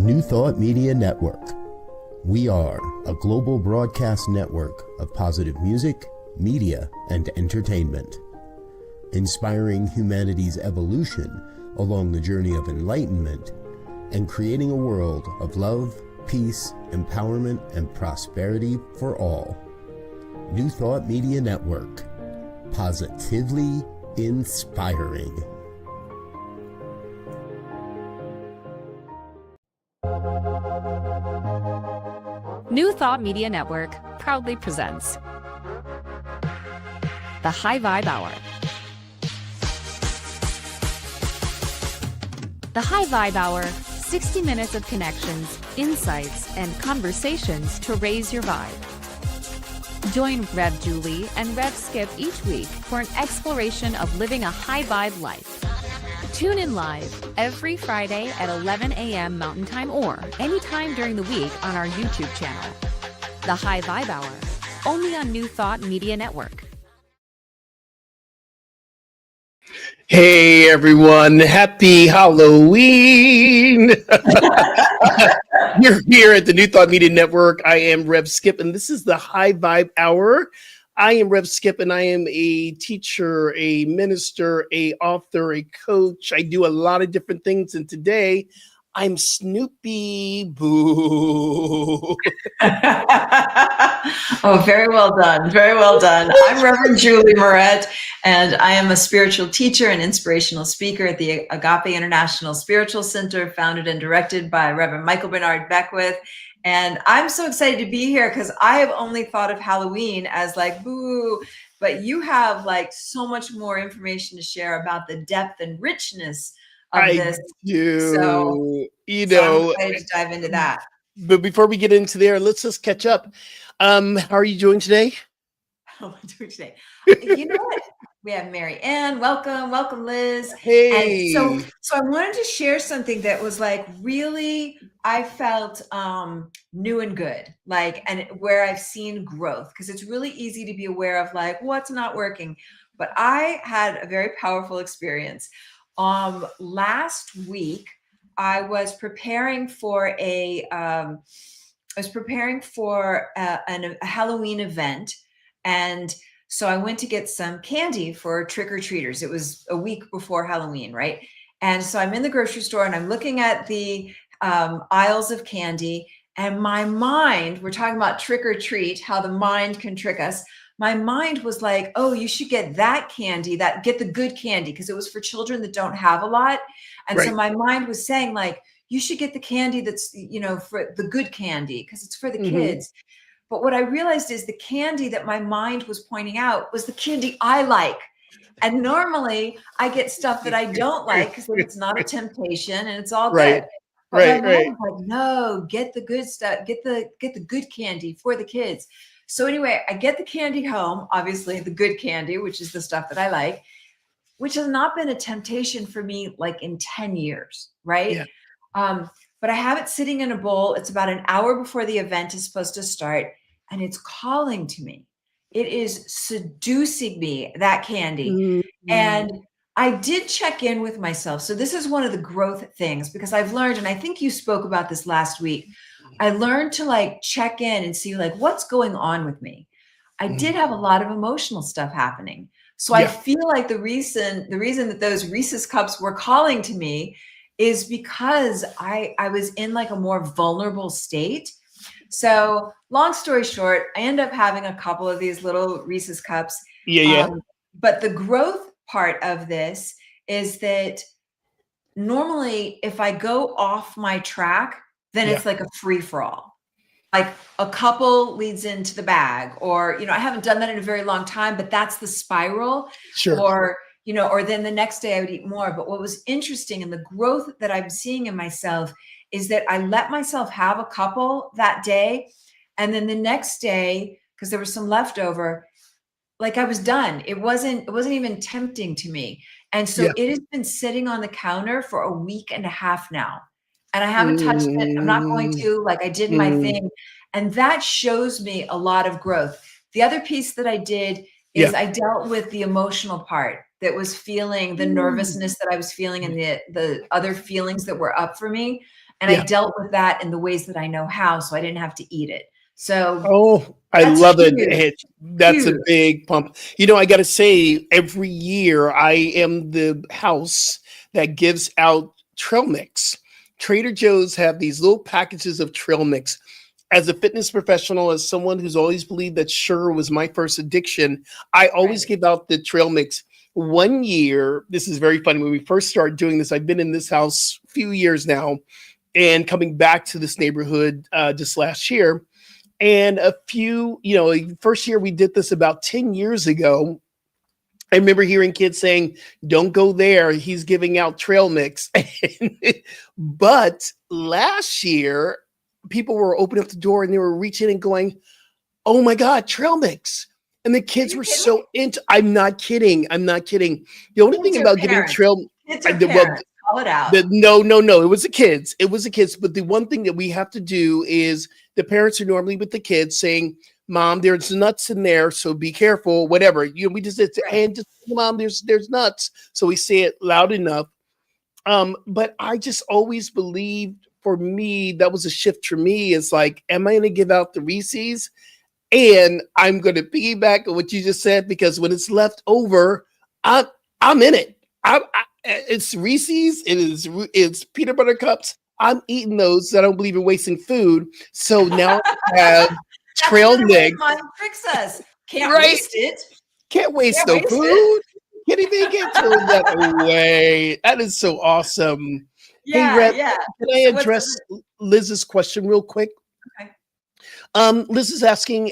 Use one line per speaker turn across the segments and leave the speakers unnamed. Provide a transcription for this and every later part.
New Thought Media Network. We are a global broadcast network of positive music, media, and entertainment, inspiring humanity's evolution along the journey of enlightenment and creating a world of love, peace, empowerment, and prosperity for all. New Thought Media Network. Positively inspiring.
New Thought Media Network proudly presents the High Vibe Hour. The High Vibe Hour, 60 minutes of connections, insights, and conversations to raise your vibe. Join Rev.Julie and Rev. each week for an exploration of living a high vibe life. Tune in live every Friday at 11 a.m. Mountain Time or anytime during the week on our YouTube channel. The High Vibe Hour, only on New Thought Media Network.
Hey everyone, happy Halloween! You're here at the New Thought Media Network. I am Rev. And this is the High Vibe Hour. I am Rev. and I am a teacher, a minister, a author, a coach. I do a lot of different things, and today I'm Snoopy. Boo.
Oh, very well done. Very well done. I'm Rev.Julie and I am a spiritual teacher and inspirational speaker at the Agape International Spiritual Center, founded and directed by Reverend Michael Bernard Beckwith. And I'm so excited to be here because I have only thought of Halloween as like, boo, but you have like so much more information to share about the depth and richness of this.
Do.
So,
I'm
excited to dive into that.
But before we get into there, let's just catch up. How are you doing today?
How am I doing today? You know what? We have Mary Ann. Welcome, Liz.
Hey.
And so I wanted to share something that was like really, I felt new and good, like, and where I've seen growth, because it's really easy to be aware of like what's not working. But I had a very powerful experience. Last week, I was preparing for a Halloween event, and so I went to get some candy for trick-or-treaters. It was a week before Halloween, right? And so I'm in the grocery store and I'm looking at the aisles of candy, and my mind, we're talking about trick-or-treat, how the mind can trick us. My mind was like, oh, you should get that candy, get the good candy, because it was for children that don't have a lot. And
Right.
So my mind was saying like, you should get the candy that's, for the good candy, because it's for the kids. But what I realized is the candy that my mind was pointing out was the candy I like. And normally I get stuff that I don't like because it's not a temptation and it's all
Right.
good. But my mind was like, no, get the good stuff, get the good candy for the kids. So anyway, I get the candy home, obviously the good candy, which is the stuff that I like, which has not been a temptation for me like in 10 years, right? Yeah. But I have it sitting in a bowl. It's about an hour before the event is supposed to start, and it's calling to me. It is seducing me, that candy. And I did check in with myself. So this is one of the growth things, because I've learned, and I think you spoke about this last week, I learned to like check in and see like what's going on with me. I did have a lot of emotional stuff happening. So I feel like the reason that those Reese's cups were calling to me is because I was in like a more vulnerable state. So long story short, I end up having a couple of these little Reese's cups. But the growth part of this is that normally if I go off my track, then it's like a free for all. Like a couple leads into the bag, or, I haven't done that in a very long time, but that's the spiral.
Sure.
Or then the next day I would eat more. But what was interesting and the growth that I'm seeing in myself is that I let myself have a couple that day. And then the next day, because there was some leftover, like I was done. It wasn't even tempting to me. And so it has been sitting on the counter for a week and a half now. And I haven't touched it. I'm not going to, like I did my thing. And that shows me a lot of growth. The other piece that I did is I dealt with the emotional part that was feeling the nervousness that I was feeling and the other feelings that were up for me. And I dealt with that in the ways that I know how, so I didn't have to eat it. So
Oh, I
that's
love it.
huge.
That's a
Huge.
big pump. I got to say, every year I am the house that gives out trail mix. Trader Joe's have these little packages of trail mix. As a fitness professional, as someone who's always believed that sugar was my first addiction, I always
Right.
give out the trail mix. One year, this is very funny. When we first started doing this, I've been in this house a few years now and coming back to this neighborhood just last year. And first year we did this about 10 years ago. I remember hearing kids saying, don't go there. He's giving out trail mix. But last year, people were opening up the door and they were reaching and going, oh my God, trail mix. And the
Are
kids
you
were
kidding?
so into. I'm not kidding. I'm not kidding. The only
Kids
thing
or
about giving
parents?
trail,
Kids or
well,
parents? Call it out.
no, it was the kids. It was the kids. But the one thing that we have to do is the parents are normally with the kids saying, Mom, there's nuts in there, so be careful, whatever. We just said, and just Mom, there's nuts. So we say it loud enough. But I just always believed, for me, that was a shift for me. It's like, am I gonna give out the Reese's? And I'm gonna piggyback on what you just said, because when it's left over, I'm in it. It's Reese's. It's peanut butter cups. I'm eating those. I don't believe in wasting food. So now I have
That's
trail
another way
mix.
Mom tricks us. Can't
Right?
waste it.
Can't waste
Can't
no
waste it.
food. Can't even get throw that away. That is so awesome. Hey,
Yeah,
Rev,
yeah.
can I
So what's
address Liz's question real quick?
okay?
Liz is asking,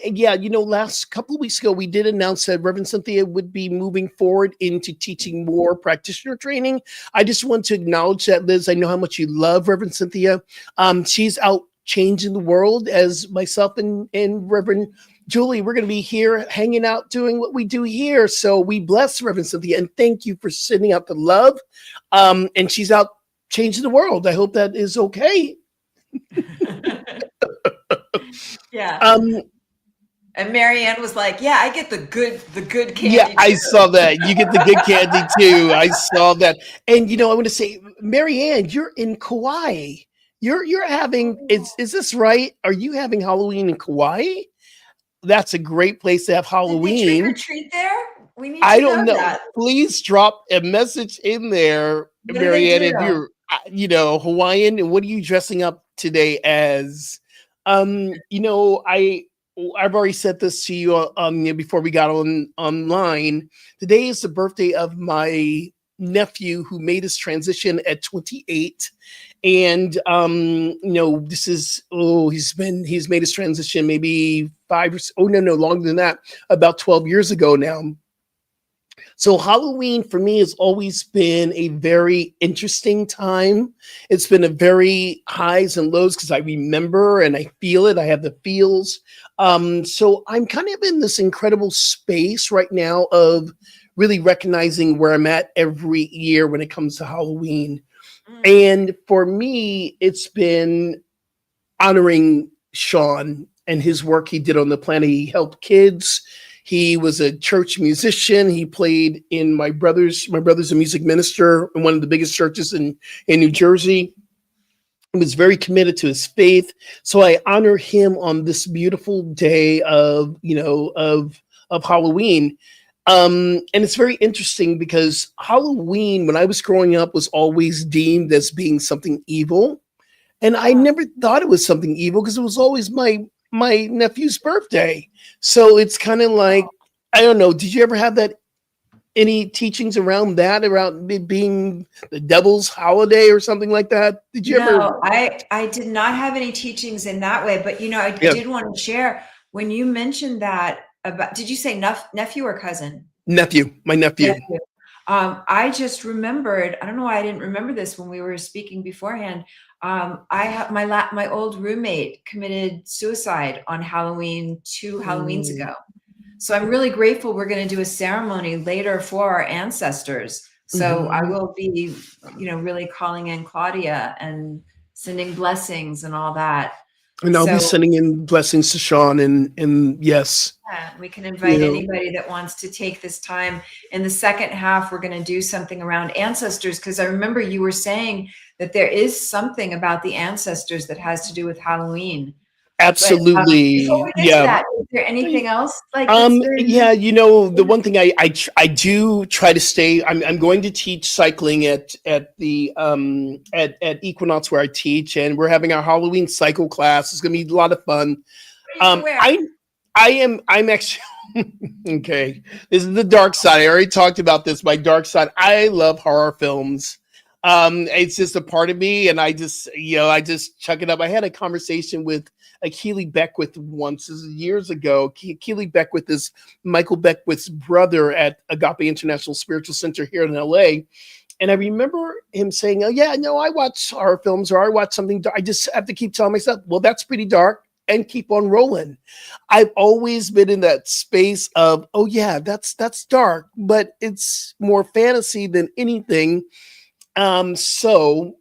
last couple of weeks ago, we did announce that Reverend Cynthia would be moving forward into teaching more practitioner training. I just want to acknowledge that, Liz. I know how much you love Reverend Cynthia. She's out changing the world, as myself and Reverend Julie, we're going to be here hanging out doing what we do here. So we bless Reverend Cynthia and thank you for sending out the love. And she's out changing the world. I hope that is okay.
Yeah.
Um,
And Marianne was like, "Yeah, I get the good candy."
Yeah, I
too."
saw that. You get the good candy too. I saw that. And I want to say, Marianne, you're in Kauai. You're having is this right? Are you having Halloween in Kauai? That's a great place to have
Did they trick or
Halloween.
treat there? We need
I
to know
don't know.
that.
Please drop a message in there,
What do they
Marianne,
do?
if you're Hawaiian, and what are you dressing up today as? I've already said this to you before we got online. Today is the birthday of my nephew who made his transition at 28. And this is he's made his transition maybe longer than that, about 12 years ago now. So Halloween for me has always been a very interesting time. It's been a very highs and lows because I remember and I feel it. I have the feels. So I'm kind of in this incredible space right now of really recognizing where I'm at every year when it comes to Halloween. And for me, it's been honoring Sean and his work he did on the planet. He helped kids. He was a church musician. He played in my brother's a music minister in one of the biggest churches in New Jersey. He was very committed to his faith. So I honor him on this beautiful day of Halloween. And it's very interesting because Halloween, when I was growing up, was always deemed as being something evil. And I never thought it was something evil because it was always my nephew's birthday. So it's kind of like, I don't know. Did you ever have any teachings around it being the devil's holiday or something like that? Did you ever?
No, I did not have any teachings in that way, but I did want to share when you mentioned that about, did you say nephew or cousin?
Nephew, my nephew.
I just remembered, I don't know why I didn't remember this when we were speaking beforehand. I have my old roommate committed suicide on Halloween 2 Halloweens ago. So I'm really grateful we're going to do a ceremony later for our ancestors. So I will be, really calling in Claudia and sending blessings and all that.
And I'll be
So
sending in blessings to Sean, and yes,
yeah, we can
you
invite
know,
anybody that wants to take this time. In the second half, we're going to do something around ancestors, because I remember you were saying that there is something about the ancestors that has to do with Halloween. But before
absolutely,
we get to
yeah.
that, is there anything else like that's very
Yeah, the one thing I do try to stay. I'm going to teach cycling at the at Equinox where I teach, and we're having our Halloween cycle class. It's going to be a lot of fun.
ready to wear?
I'm actually okay. This is the dark side. I already talked about this. My dark side. I love horror films. It's just a part of me, and I just chuck it up. I had a conversation with a Keely Beckwith once, this is years ago. Keely Beckwith is Michael Beckwith's brother at Agape International Spiritual Center here in LA. And I remember him saying, "Oh yeah, no, I watch horror films, or I watch something dark. I just have to keep telling myself, well, that's pretty dark, and keep on rolling." I've always been in that space of, oh yeah, that's dark, but it's more fantasy than anything. So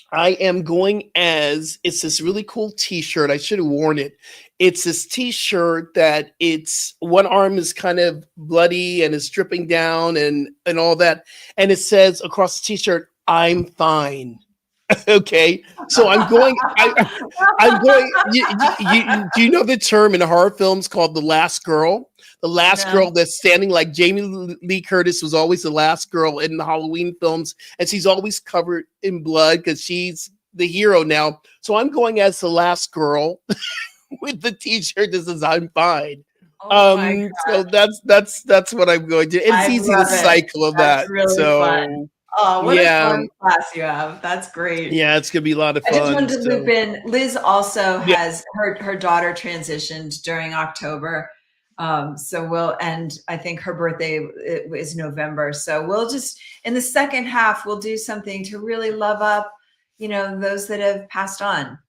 I am going as, it's this really cool t-shirt. I should have worn it. It's this t-shirt that it's one arm is kind of bloody and is dripping down and all that. And it says across the t-shirt, "I'm fine." Okay. So I'm going, do you know the term in horror films called the last girl? The last
No.
girl that's standing, like Jamie Lee Curtis was always the last girl in the Halloween films, and she's always covered in blood because she's the hero now. So I'm going as the last girl with the t-shirt that says "I'm fine."
Oh my
So
God.
that's what I'm going to. And it's
I
easy to
love it.
cycle of
That's
that.
really fun.
So
Oh, what a
yeah,
fun class you have. That's great.
yeah, it's gonna be a lot of
I just
fun.
wanted to loop
So
in. Liz also
yeah.
has her daughter transitioned during October. So and I think her birthday is November. So we'll just, in the second half, we'll do something to really love up, those that have passed on.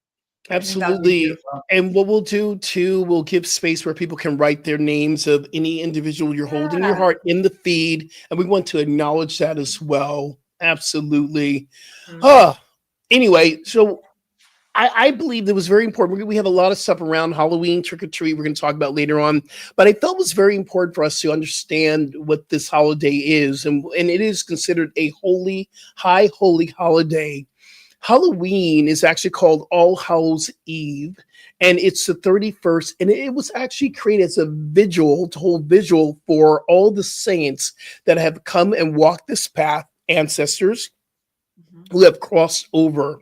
I think that would be
Absolutely.
beautiful.
And what we'll do too, we'll give space where people can write their names of any individual you're holding in your
Yeah.
heart in the feed. And we want to acknowledge that as well. Absolutely.
Mhm.
Ah, anyway, so I believe that was very important. We have a lot of stuff around Halloween, trick or treat, we're going to talk about later on. But I felt it was very important for us to understand what this holiday is. And it is considered a holy, high holy holiday. Halloween is actually called All Hallows Eve, and it's the 31st. And it was actually created as a vigil, to hold vigil for all the saints that have come and walked this path, ancestors
Mhm.
who have crossed over.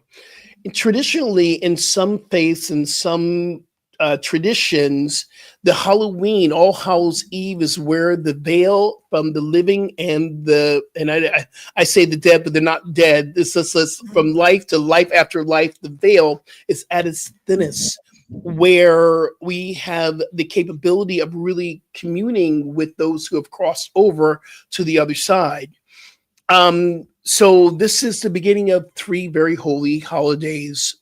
And traditionally, in some faiths and some traditions, the Halloween, All Hallows Eve, is where the veil from the living and I say the dead, but they're not dead. This is from life to life after life. The veil is at its thinnest, where we have the capability of really communing with those who have crossed over to the other side. So this is the beginning of three very holy holidays.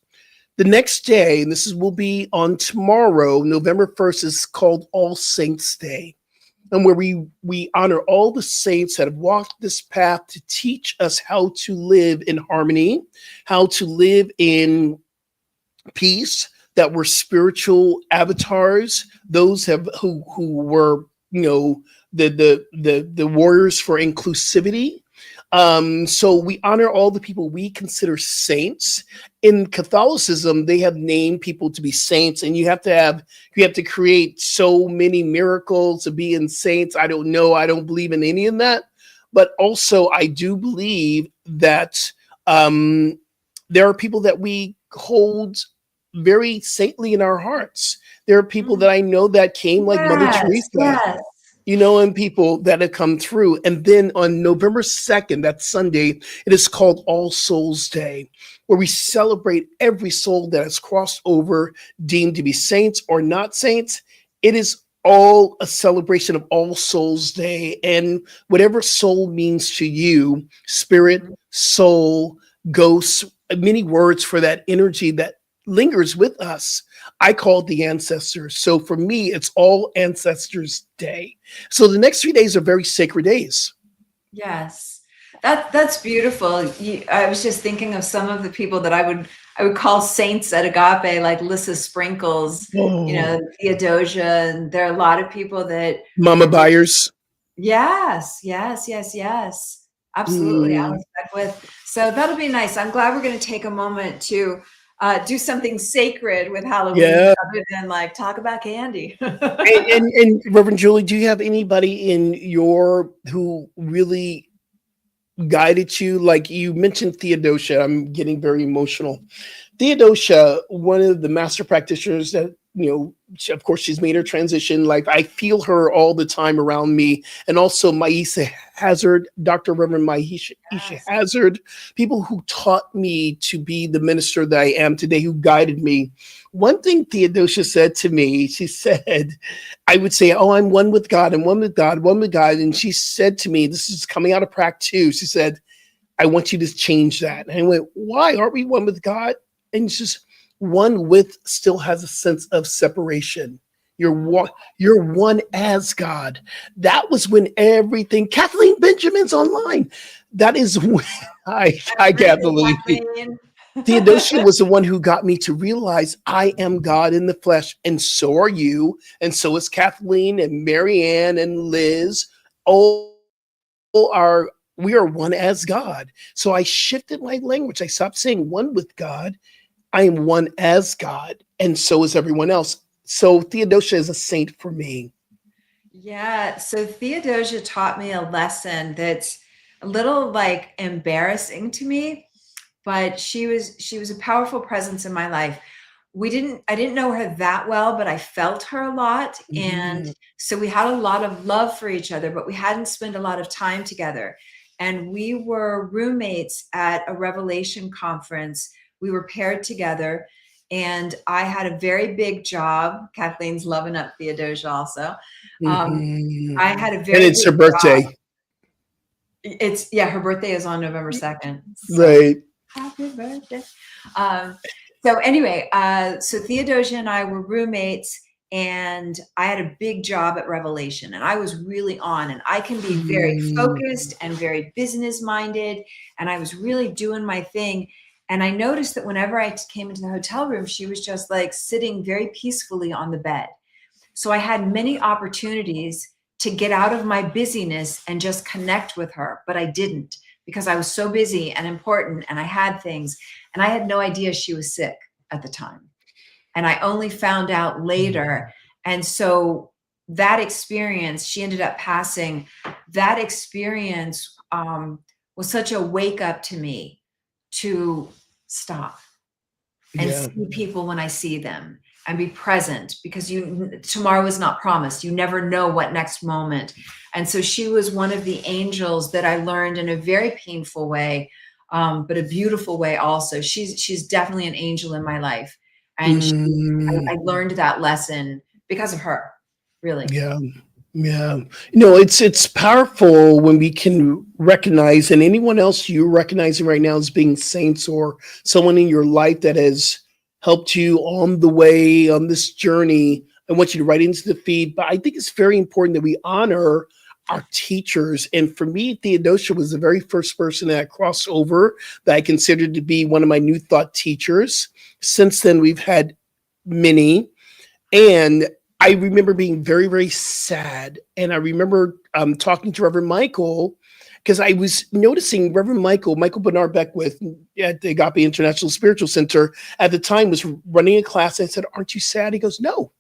The next day, and will be on tomorrow, November 1st, is called All Saints Day, and where we honor all the saints that have walked this path to teach us how to live in harmony, how to live in peace, that were spiritual avatars, those who were, the warriors for inclusivity. So we honor all the people we consider saints. In Catholicism, they have named people to be saints, and you have to create so many miracles to be in saints. I don't know. I don't believe in any of that. But also, I do believe that there are people that we hold very saintly in our hearts. There are people that I know that came like Mother
Yes,
Teresa,
yes.
and people that have come through. And then on November 2nd, that Sunday, it is called All Souls Day, where we celebrate every soul that has crossed over, deemed to be saints or not saints. It is all a celebration of All Souls Day. And whatever soul means to you, spirit, soul, ghosts, many words for that energy that lingers with us, I call it the ancestors. So for me, it's All Ancestors Day. So the next 3 days are very sacred days.
Yes. That's beautiful. I was just thinking of some of the people that I would call saints at Agape, like Lissa Sprinkles,
Oh,
Theodosia, and there are a lot of people that
Mama Byers.
yes, yes, yes, yes. Absolutely.
Mm.
Alice Beckwith. So that'll be nice. I'm glad we're going to take a moment to do something sacred with Halloween
Yeah.
other than like talk about candy.
And Reverend Julie, do you have anybody in your who really guided you? Like you mentioned Theodosia. I'm getting very emotional. Theodosia, one of the master practitioners that, of course, she's made her transition. Like I feel her all the time around me. And also Maisha Hazard, Dr. Reverend Maisha
Yes.
Hazard, people who taught me to be the minister that I am today, who guided me. One thing Theodosia said to me, she said, I would say, oh, I'm one with God, I'm one with God, one with God. And she said to me, this is coming out of Prac 2, she said, I want you to change that. And I went, why aren't we one with God? And it's just one with still has a sense of separation. You're one as God. That was when everything. Kathleen Benjamin's online. That is when I can't believe it. Theodosia was the one who got me to realize I am God in the flesh, and so are you, and so is Kathleen and Marianne and Liz. All are we are one as God. So I shifted my language. I stopped saying one with God. I am one as God, and so is everyone else. So Theodosia is a saint for me.
Yeah. So Theodosia taught me a lesson that's a little like embarrassing to me, but she was a powerful presence in my life. I didn't know her that well, but I felt her a lot. And
Mhm.
so we had a lot of love for each other, but we hadn't spent a lot of time together. And we were roommates at a Revelation conference. We were paired together, and I had a very big job. Kathleen's loving up Theodosia also.
Mhm.
I had a
And
very
it's her
big job.
birthday,
It's yeah, her birthday is on November 2nd. So
right?
happy birthday. Um, so anyway, so Theodosia and I were roommates, and I had a big job at Revelation, and I was really on, and I can be very
Mm.
focused and very business minded, and I was really doing my thing. And I noticed that whenever I came into the hotel room, she was just like sitting very peacefully on the bed. So I had many opportunities to get out of my busyness and just connect with her, but I didn't because I was so busy and important and I had things, and I had no idea she was sick at the time. And I only found out later. And so that experience, she ended up passing. That experience was such a wake up to me to stop and
Yeah.
see people when I see them and be present, because tomorrow is not promised. You never know what next moment. And so she was one of the angels that I learned in a very painful way, but a beautiful way also. She's definitely an angel in my life. And I
Mm.
learned that lesson because of her, really.
Yeah. Yeah. It's powerful when we can recognize, and anyone else you're recognizing right now as being saints or someone in your life that has helped you on the way on this journey. I want you to write into the feed. But I think it's very important that we honor our teachers. And for me, Theodosia was the very first person that I crossed over that I considered to be one of my New Thought teachers. Since then, we've had many. And I remember being very, very sad. And I remember talking to Reverend Michael, because I was noticing Reverend Michael Bernard Beckwith at the Agape International Spiritual Center at the time was running a class. And I said, aren't you sad? He goes, no.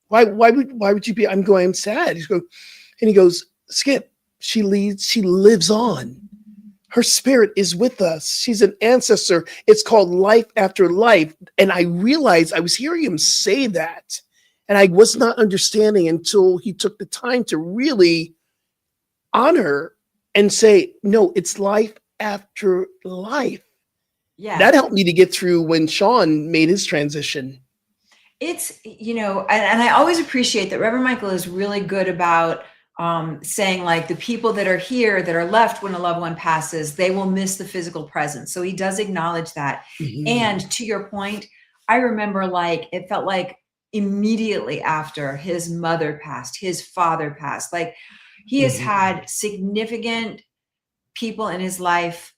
Why would you be? I'm sad. And he goes, Skip, she lives on. Her spirit is with us. She's an ancestor. It's called life after life. And I realized I was hearing him say that. And I was not understanding until he took the time to really honor and say, no, it's life after life. That
Yes.
helped me to get through when Sean made his transition.
It's, and I always appreciate that Reverend Michael is really good about saying, like, the people that are here that are left when a loved one passes, they will miss the physical presence. So he does acknowledge that.
Mhm.
And to your point, I remember, like, it felt like immediately after his mother passed, his father passed, like he has
Mhm.
had significant people in his life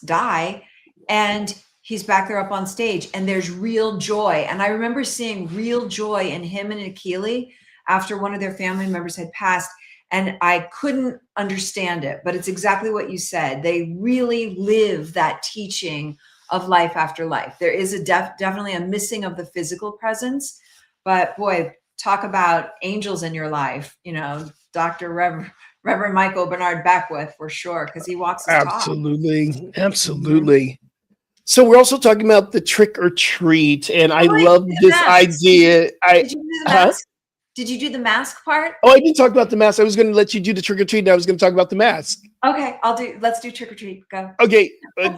die, and he's back there up on stage, and there's real joy. And I remember seeing real joy in him and Akili after one of their family members had passed. And I couldn't understand it, but it's exactly what you said. They really live that teaching of life after life. There is a definitely a missing of the physical presence, but boy, talk about angels in your life, you know, Reverend Michael Bernard Beckwith for sure, because he walks his talk.
Absolutely. Absolutely. So we're also talking about the trick or treat, and I love this idea.
Did you do the mask? Did you do the mask part?
Oh, I didn't talk about the mask. I was going to let you do the trick or treat, and I was going to talk about the mask.
Okay, let's do trick or treat. Go.
Okay,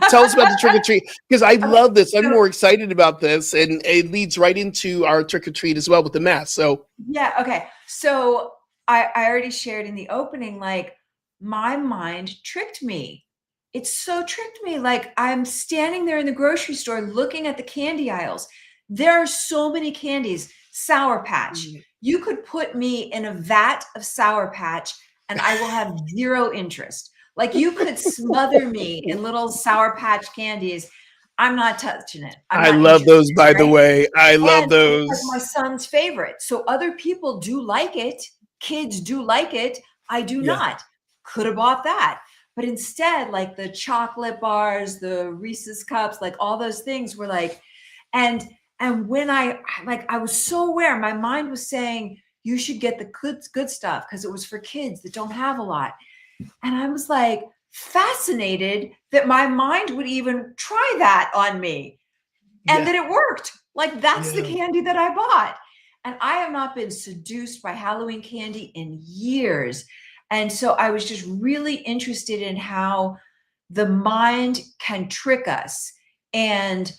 tell us about the trick or treat, because I love this. I'm more excited about this, and it leads right into our trick or treat as well with the mask. So
yeah, okay. So I already shared in the opening, like my mind tricked me. It so tricked me. Like I'm standing there in the grocery store looking at the candy aisles. There are so many candies. Sour Patch. You could put me in a vat of Sour Patch and I will have zero interest. Like you could smother me in little Sour Patch candies. I'm not touching it.
I love those, by the way. I love those.
It's like my son's favorite. So other people do like it. Kids do like it. I do not. Could have bought that. But instead, like the chocolate bars, the Reese's cups, like all those things were like, and when I was so aware, my mind was saying, you should get the good stuff because it was for kids that don't have a lot. And I was like fascinated that my mind would even try that on me and that it worked. Like that's the candy that I bought. And I have not been seduced by Halloween candy in years. And so I was just really interested in how the mind can trick us and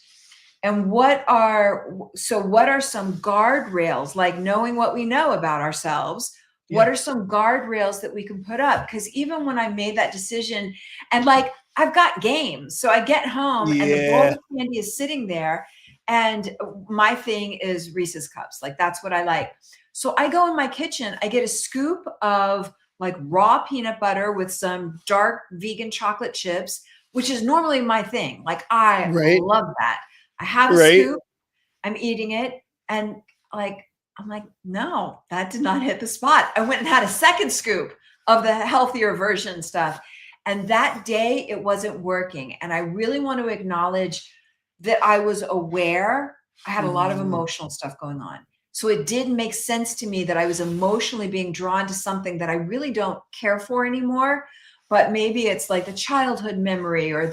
what are some guardrails, like knowing what we know about ourselves? What are some guardrails that we can put up? Because even when I made that decision, and like I've got games, so I get home and the bowl of candy is sitting there, and my thing is Reese's Cups. Like that's what I like. So I go in my kitchen, I get a scoop of like raw peanut butter with some dark vegan chocolate chips, which is normally my thing. Like I love that. I have a scoop, I'm eating it, and like I'm like, no, that did not hit the spot. I went and had a second scoop of the healthier version stuff. And that day it wasn't working. And I really want to acknowledge that I was aware. I had a lot of emotional stuff going on. So it did make sense to me that I was emotionally being drawn to something that I really don't care for anymore. But maybe it's like the childhood memory or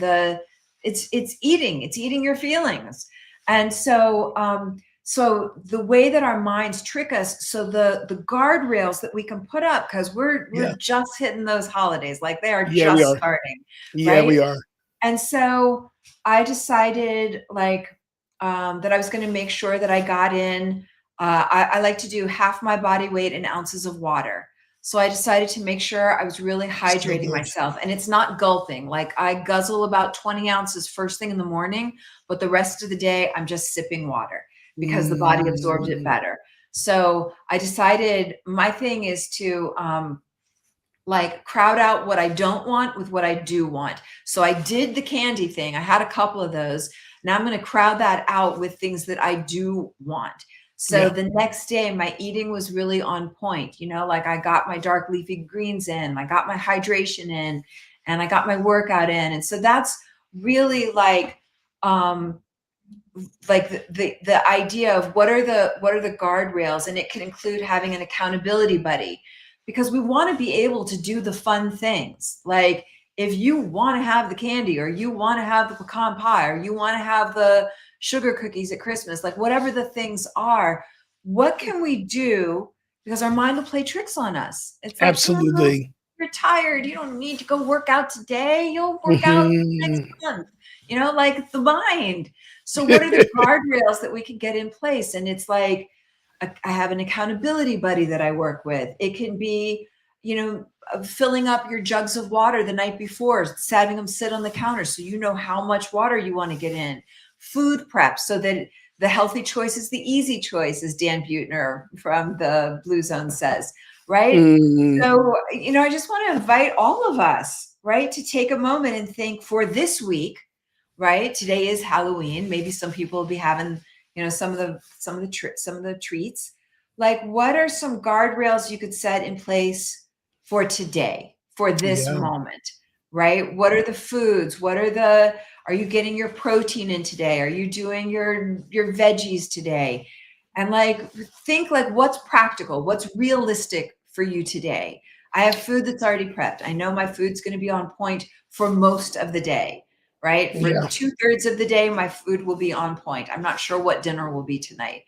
it's eating your feelings. And so, so the way that our minds trick us, so the guardrails that we can put up, because we're just hitting those holidays, like they are just starting.
Yeah,
right?
we are.
And so I decided like that I was going to make sure that I got in. I like to do half my body weight in ounces of water. So I decided to make sure I was really hydrating myself, and it's not gulping. Like I guzzle about 20 ounces first thing in the morning, but the rest of the day I'm just sipping water because the body absorbs it better. So I decided my thing is to like crowd out what I don't want with what I do want. So I did the candy thing. I had a couple of those. Now I'm going to crowd that out with things that I do want. So the next day my eating was really on point, you know, like I got my dark leafy greens in, I got my hydration in, and I got my workout in. And so that's really like the idea of what are the guardrails, and it can include having an accountability buddy, because we want to be able to do the fun things. Like if you want to have the candy, or you want to have the pecan pie, or you want to have the sugar cookies at Christmas, like whatever the things are, what can we do? Because our mind will play tricks on us. It's like,
absolutely.
You're tired. You don't need to go work out today. You'll work out next month. You know, like the mind. So what are the guardrails that we can get in place? And it's like, I have an accountability buddy that I work with. It can be, you know, filling up your jugs of water the night before, having them sit on the counter so you know how much water you want to get in. Food prep, so that the healthy choice is the easy choice, as Dan Buettner from the Blue Zone says, right? So, you know, I just want to invite all of us, right, to take a moment and think for this week, right? Today is Halloween. Maybe some people will be having, you know, some of the treats. Like, what are some guardrails you could set in place for today, for this
Yeah.
moment, right? What are the foods? Are you getting your protein in today? Are you doing your veggies today? And like, think like, what's practical? What's realistic for you today? I have food that's already prepped. I know my food's going to be on point for most of the day, right? For
Yeah.
2/3 of the day, my food will be on point. I'm not sure what dinner will be tonight.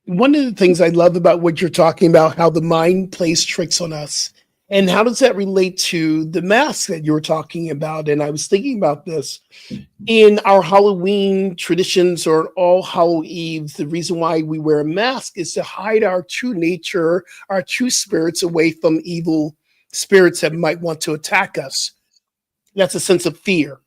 One of the things I love about what you're talking about, how the mind plays tricks on us, and how does that relate to the mask that you were talking about? And I was thinking about this in our Halloween traditions or All Hallows Eve. The reason why we wear a mask is to hide our true nature, our true spirits away from evil spirits that might want to attack us. That's a sense of fear.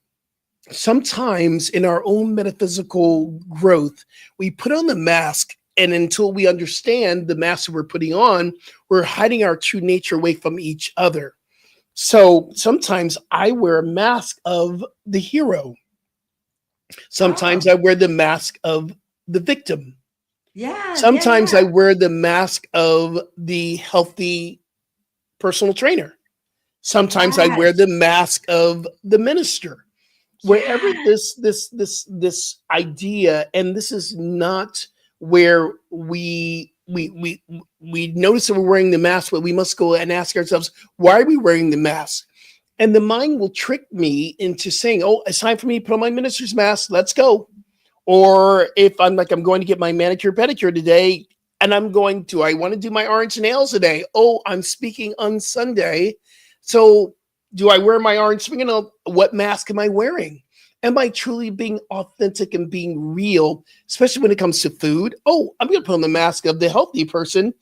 Sometimes in our own metaphysical growth, we put on the mask, and until we understand the mask that we're putting on, we're hiding our true nature away from each other. So sometimes I wear a mask of the hero. Sometimes
Oh,
I wear the mask of the victim.
yeah, yeah,
Sometimes I
yeah.
wear the mask of the healthy personal trainer. Sometimes I wear
Yes,
the mask of the minister. Wherever
yes.
this idea, and this is not where we notice that we're wearing the mask, but we must go and ask ourselves, why are we wearing the mask? And the mind will trick me into saying, oh, it's time for me to put on my minister's mask, let's go. Or if I'm going to get my manicure pedicure today, and I want to do my orange nails today. Oh, I'm speaking on Sunday. So do I wear my orange fingernail? What mask am I wearing? Am I truly being authentic and being real, especially when it comes to food? Oh, I'm going to put on the mask of the healthy person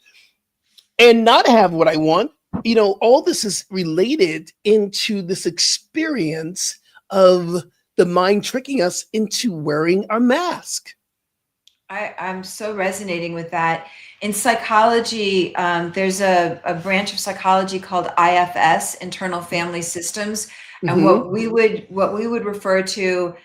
and not have what I want. All this is related into this experience of the mind tricking us into wearing our mask.
I'm so resonating with that. In psychology, there's a branch of psychology called IFS, Internal Family Systems, and
Mm-hmm.
what we would refer to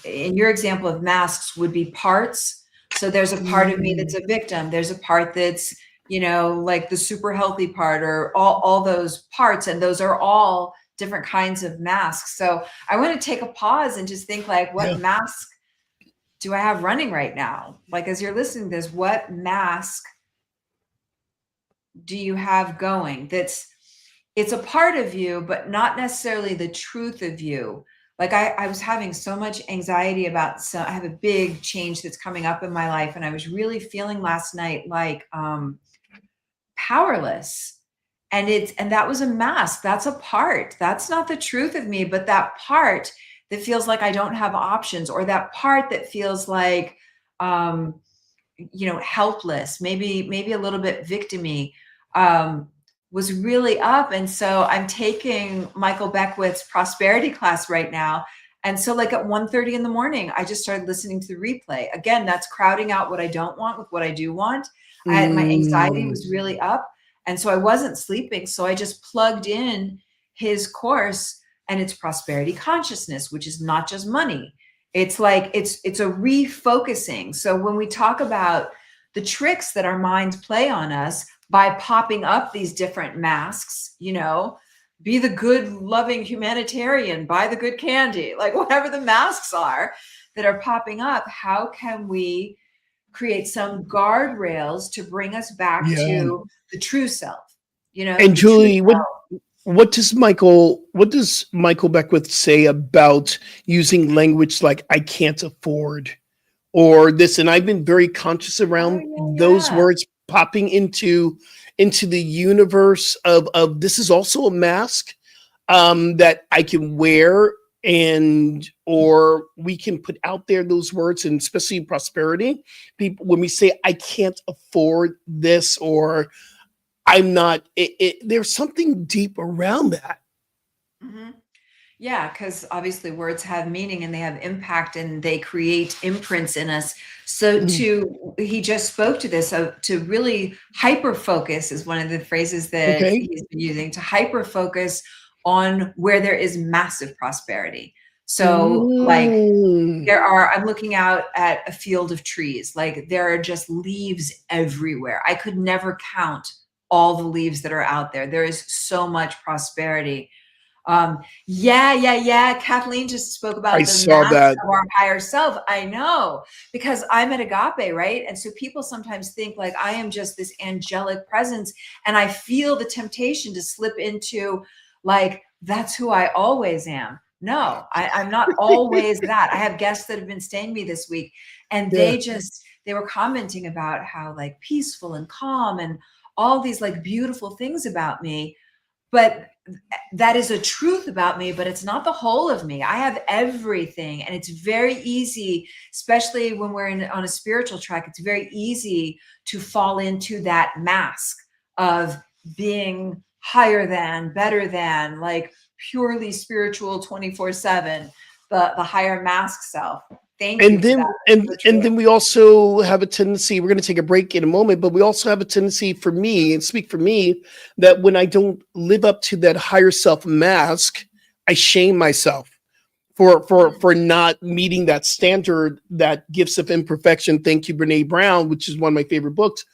in your example of masks would be parts. So there's a part of me that's a victim. There's a part that's, you know, like the super healthy part, or all those parts, and those are all different kinds of masks. So I want to take a pause and just think, like, what
Yeah.
mask do I have running right now? Like, as you're listening to this, what mask do you have going it's a part of you, but not necessarily the truth of you? Like, I was having so much anxiety about, so I have a big change that's coming up in my life. And I was really feeling last night like powerless. And that was a mask. That's a part. That's not the truth of me, but that part that feels like I don't have options, or that part that feels like helpless, maybe a little bit victimy, was really up. And so I'm taking Michael Beckwith's prosperity class right now. And so, like, at 1:30 in the morning, I just started listening to the replay. Again, that's crowding out what I don't want with what I do want. My anxiety
Mm,
was really up. And so I wasn't sleeping. So I just plugged in his course, and it's prosperity consciousness, which is not just money. It's like, it's a refocusing. So when we talk about the tricks that our minds play on us by popping up these different masks, be the good, loving humanitarian, buy the good candy, like whatever the masks are that are popping up, how can we create some guardrails to bring us back
yeah.
to the true self,
And
the true
Julie, what does Michael Beckwith say about using language like "I can't afford" or this? And I've been very conscious
Oh,
around those
yeah,
words popping into the universe of this is also a mask that I can wear, and or we can put out there those words, and especially in prosperity, people, when we say I can't afford this, or I'm not, there's something deep around that.
yeah. Yeah, because obviously words have meaning and they have impact and they create imprints in us. So
Mhm.
he just spoke to this, so to really hyper focus is one of the phrases that
Okay.
he's been using, to hyper focus on where there is massive prosperity. So like
Mm.
I'm looking out at a field of trees. Like there are just leaves everywhere. I could never count all the leaves that are out there. There is so much prosperity. Yeah. Kathleen just spoke
I
about the
saw
mask
that.
of our higher self. I know, because I'm at Agape, right? And so people sometimes think like I am just this angelic presence, and I feel the temptation to slip into like, that's who I always am. No, I'm not always that. I have guests that have been staying me this week, and
Yeah.
they were commenting about how like peaceful and calm and all these like beautiful things about me. But that is a truth about me, but it's not the whole of me. I have everything. And it's very easy, especially when we're on a spiritual track, it's very easy to fall into that mask of being higher than, better than, like purely spiritual 24/7, the higher mask self. Thank you
And
for
then
that.
and
So
and
true.
then we also have a tendency, we're going to take a break in a moment, but we also have a tendency, for me, and speak for me, that when I don't live up to that higher self mask, I shame myself for not meeting that standard, that Gifts of Imperfection. Thank you, Brene Brown, which is one of my favorite books.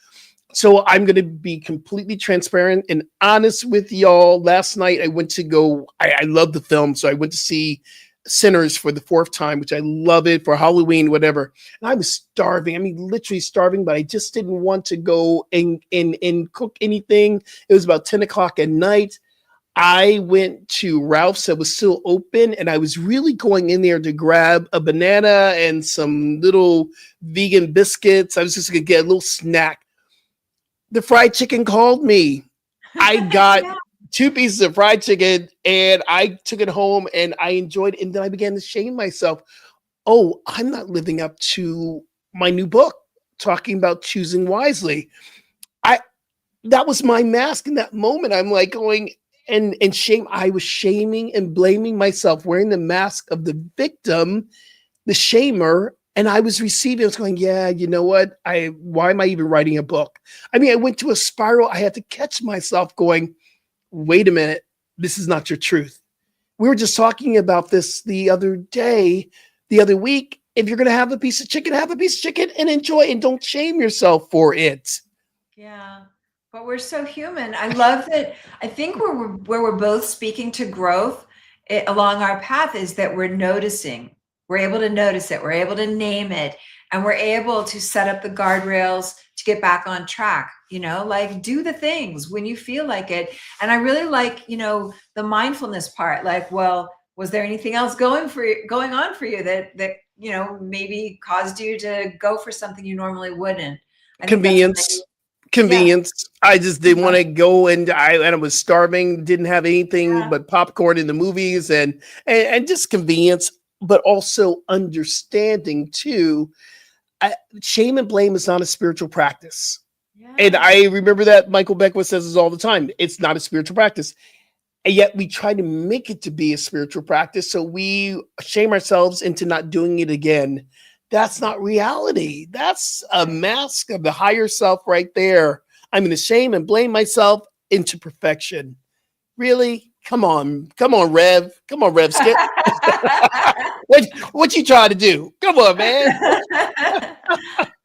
So I'm going to be completely transparent and honest with y'all. Last night I went to go, I love the film, so I went to see Sinners for the fourth time, which I love it, for Halloween, whatever. And I was starving. I mean, literally starving, but I just didn't want to go and cook anything. It was about 10 o'clock at night. I went to Ralph's that was still open, and I was really going in there to grab a banana and some little vegan biscuits. I was just going to get a little snack. The fried chicken called me. I got
Yeah.
2 pieces of fried chicken, and I took it home and I enjoyed it. And then I began to shame myself. Oh, I'm not living up to my new book talking about choosing wisely. I That was my mask in that moment. I'm like going and shame. I was shaming and blaming myself, wearing the mask of the victim, the shamer, and I was receiving. I was going, yeah, you know what? Why am I even writing a book? I mean, I went to a spiral. I had to catch myself going, wait a minute, this is not your truth. We were just talking about this the other week. If you're going to have a piece of chicken, have a piece of chicken and enjoy it, and don't shame yourself for it.
Yeah, but we're so human. I love that. I think where we're both speaking to growth along our path is that we're noticing. We're able to notice it. We're able to name it, and we're able to set up the guardrails to get back on track. Like do the things when you feel like it. And I really like, the mindfulness part. Like, well, was there anything else going on for you that maybe caused you to go for something you normally wouldn't? I think that's a nice.
Convenience.
Yeah.
Convenience. I just didn't want
Yeah.
to go, and I was starving, didn't have anything
Yeah.
but popcorn in the movies, and just convenience, but also understanding too. Shame and blame is not a spiritual practice. And
Yeah.
I remember that Michael Beckwith says this all the time. It's not a spiritual practice. And yet we try to make it to be a spiritual practice. So we shame ourselves into not doing it again. That's not reality. That's a mask of the higher self right there. I'm going to shame and blame myself into perfection. Really? Come on, Rev. Come on, Rev Skip. What you trying to do? Come on, man.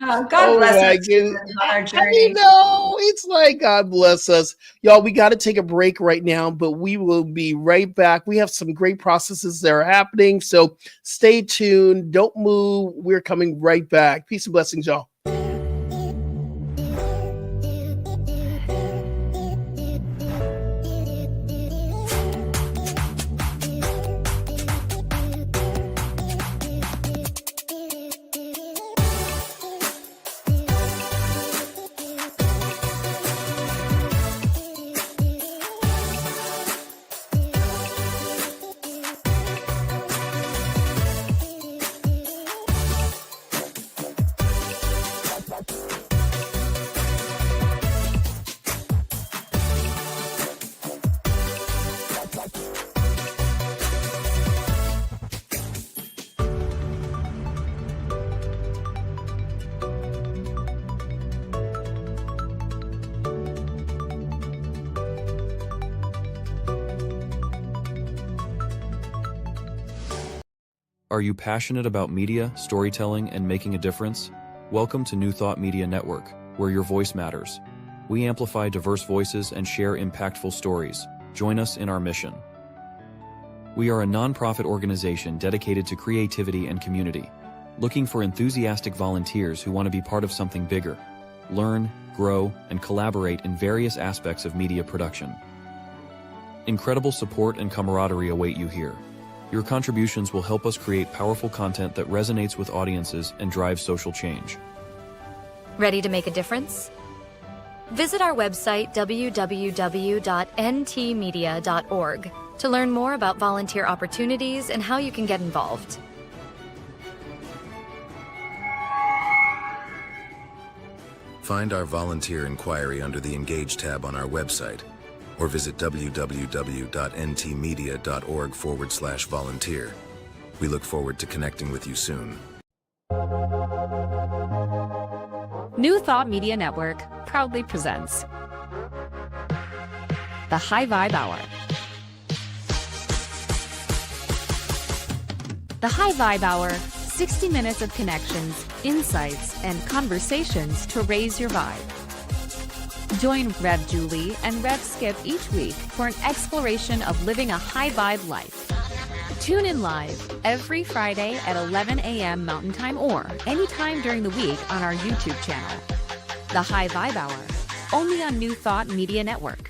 Oh, God
Oh
bless
my
us
goodness.
on our
I
journey.
know. It's like, God bless us. Y'all, we got to take a break right now, but we will be right back. We have some great processes that are happening. So stay tuned. Don't move. We're coming right back. Peace and blessings, y'all.
Are you passionate about media, storytelling, and making a difference? Welcome to New Thought Media Network, where your voice matters. We amplify diverse voices and share impactful stories. Join us in our mission. We are a nonprofit organization dedicated to creativity and community, looking for enthusiastic volunteers who want to be part of something bigger, learn, grow, and collaborate in various aspects of media production. Incredible support and camaraderie await you here. Your contributions will help us create powerful content that resonates with audiences and drives social change.
Ready to make a difference? Visit our website www.ntmedia.org to learn more about volunteer opportunities and how you can get involved.
Find our volunteer inquiry under the Engage tab on our website, or visit www.ntmedia.org/volunteer. We look forward to connecting with you soon.
New Thought Media Network proudly presents the High Vibe Hour. The High Vibe Hour, 60 minutes of connections, insights, and conversations to raise your vibe. Join Rev.Julie and Rev. Skip each week for an exploration of living a high vibe life. Tune in live every Friday at 11 a.m. Mountain Time or anytime during the week on our YouTube channel. The High Vibe Hour, only on New Thought Media Network.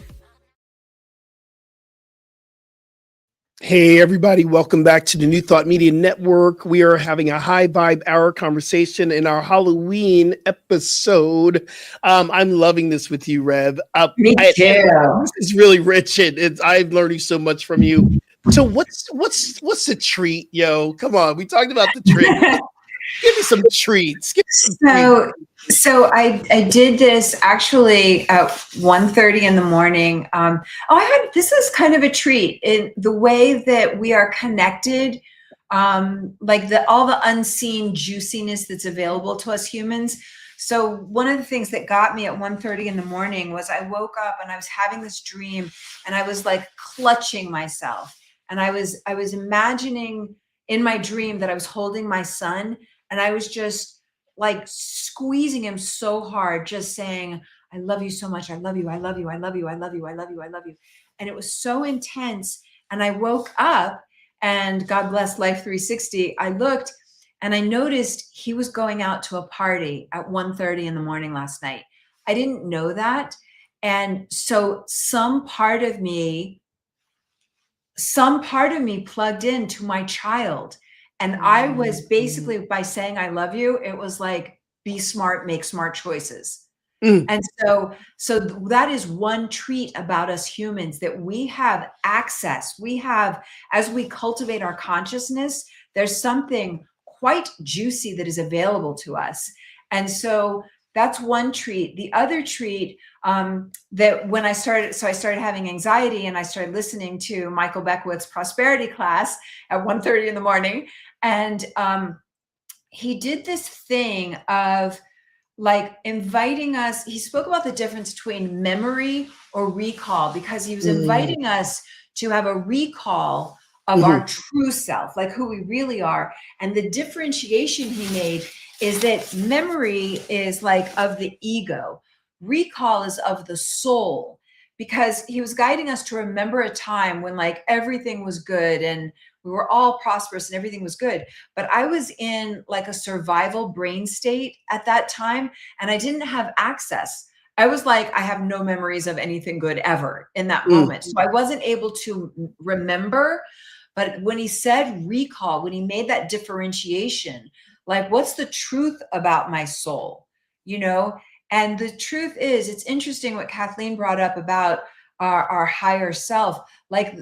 Hey, everybody, welcome back to the New Thought Media Network. We are having a high vibe hour conversation in our Halloween episode. I'm loving this with you, Rev.
Me too.
This is really rich, and I'm learning so much from you. So what's the treat, yo? Come on, we talked about the treat. Give me some treats.
So I did this actually at 1:30 in the morning. This is kind of a treat in the way that we are connected, like all the unseen juiciness that's available to us humans. So one of the things that got me at 1:30 in the morning was I woke up and I was having this dream and I was like clutching myself. And I was imagining in my dream that I was holding my son and I was just like squeezing him so hard, just saying, I love you so much. I love you. I love you. I love you. I love you. I love you. I love you. And it was so intense. And I woke up and God bless Life 360. I looked and I noticed he was going out to a party at 1:30 in the morning last night. I didn't know that. And so some part of me plugged into my child. And I was basically, by saying I love you, it was like, be smart, make smart choices. And so that is one treat about us humans, that we have access. We have, as we cultivate our consciousness, there's something quite juicy that is available to us. And so that's one treat. The other treat that when I started having anxiety and I started listening to Michael Beckwith's prosperity class at 1:30 in the morning. And he did this thing of like inviting us. He spoke about the difference between memory or recall, because he was inviting us to have a recall of our true self, like who we really are. And the differentiation he made is that memory is like of the ego. Recall is of the soul, because he was guiding us to remember a time when like everything was good and we were all prosperous and everything was good. But I was in like a survival brain state at that time and I didn't have access. I was like, I have no memories of anything good ever in that moment. So I wasn't able to remember. But when he said recall, when he made that differentiation, like, what's the truth about my soul, you know? And the truth is, it's interesting what Kathleen brought up about our higher self. Like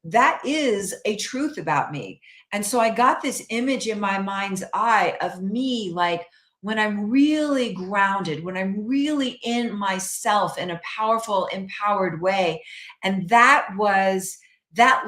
that is a truth about me. And so I got this image in my mind's eye of me, like when I'm really grounded, when I'm really in myself in a powerful, empowered way. And that